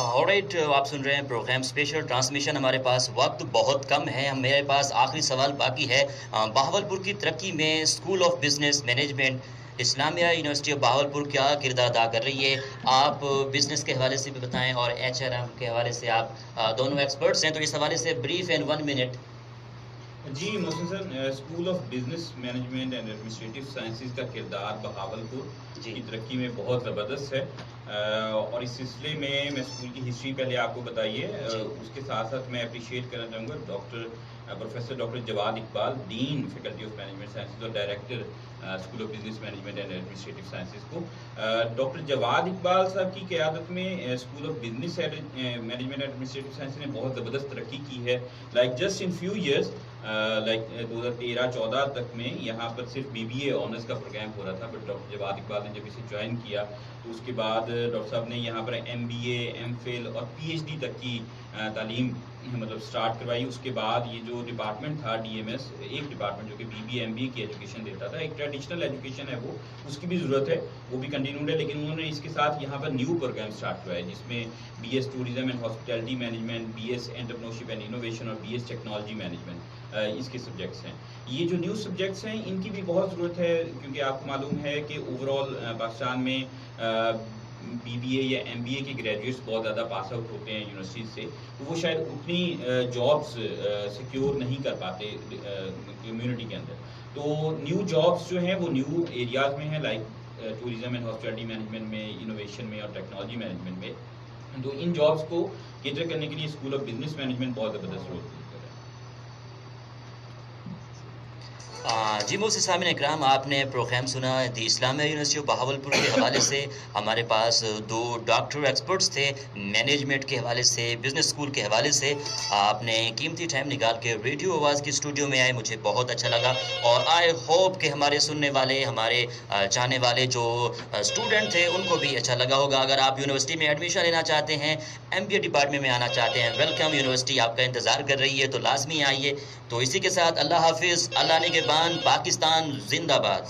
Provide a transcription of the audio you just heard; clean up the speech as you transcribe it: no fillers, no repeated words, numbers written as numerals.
Alright, आप सुन रहे हैं प्रोग्राम स्पेशल ट्रांसमिशन। हमारे पास वक्त बहुत कम है, मेरे पास आखिरी सवाल बाकी है। बहावलपुर की तरक्की में school of business management Islamia university of Bahawalpur क्या किरदार अदा कर रही है? आप बिजनेस के हवाले से भी बताएं और एचआरएम के हवाले से। आप दोनों एक्सपर्ट्स हैं, तो इस हवाले से ब्रीफ इन 1 मिनट। जी Mohsin sir, school of business management and administrative sciences का किरदार बहावलपुर जी। की तरक्की में बहुत ज़बरदस्त है। और इस सिलसिले में मैं स्कूल की हिस्ट्री पहले आपको बताइए, उसके साथ साथ मैं अप्रिशिएट करना चाहूँगा professor doctor Jawad Iqbal, dean faculty of management sciences और director school of business management and administrative sciences को। डॉक्टर जवाद इकबाल साहब की क़यादत में school of business management and administrative sciences ने बहुत ज़बरदस्त तरक्की की है। Like just in few years, like 2013-14 तक में यहाँ पर सिर्फ BBA ऑनर्स का प्रोग्राम हो रहा था, बट डॉक्टर जवाद इकबाल ने जब इसे ज्वाइन किया तो उसके बाद डॉक्टर साहब ने यहाँ पर MBA, MPhil और PhD तक की तालीम मतलब स्टार्ट करवाई। उसके बाद ये जो डिपार्टमेंट था DMS, एक डिपार्टमेंट जो कि BBA MBA की एजुकेशन देता था, एक ट्रेडिशनल एजुकेशन है वो, उसकी भी ज़रूरत है, वो भी कंटिन्यूड है, लेकिन उन्होंने इसके साथ यहाँ पर न्यू प्रोग्राम स्टार्ट करवाया जिसमें BS tourism and hospitality management, BS entrepreneurship and innovation और BS टेक्नोलॉजी मैनेजमेंट इसके सब्जेक्ट्स हैं। ये जो न्यू सब्जेक्ट्स हैं इनकी भी बहुत ज़रूरत है, क्योंकि आपको मालूम है कि ओवरऑल पाकिस्तान में BBA या MBA के ग्रेजुएट्स बहुत ज़्यादा पास आउट होते हैं यूनिवर्सिटी से, तो वो शायद उतनी जॉब्स सिक्योर नहीं कर पाते कम्युनिटी के अंदर। तो न्यू जॉब्स जो हैं वो न्यू एरियाज़ में हैं, like tourism and hospitality management में, इनोवेशन में और टेक्नोलॉजी मैनेजमेंट में। तो इन जॉब्स को केटर करने के लिए स्कूल ऑफ बिजनेस मैनेजमेंट बहुत ज़बरदस्त रोल प्ले कर रहा है। जी मोहसिन सामिन इकराम, आपने प्रोग्राम सुना दी इस्लामिया यूनिवर्सिटी ऑफ बहावलपुर के हवाले से। हमारे पास दो डॉक्टर एक्सपर्ट्स थे मैनेजमेंट के हवाले से, बिजनेस स्कूल के हवाले से। आपने कीमती टाइम निकाल के रेडियो आवाज़ की स्टूडियो में आए, मुझे बहुत अच्छा लगा। और आई होप कि हमारे सुनने वाले, हमारे चाहने वाले जो स्टूडेंट थे उनको भी अच्छा लगा होगा। अगर आप यूनिवर्सिटी में एडमिशन लेना चाहते हैं, MBA डिपार्टमेंट में आना चाहते हैं, वेलकम यूनिवर्सिटी आपका इंतज़ार कर रही है, तो लाजमी आइए। तो इसी के साथ अल्लाह हाफिज़, अल्लाह निगहबान, पाकिस्तान जिंदाबाद।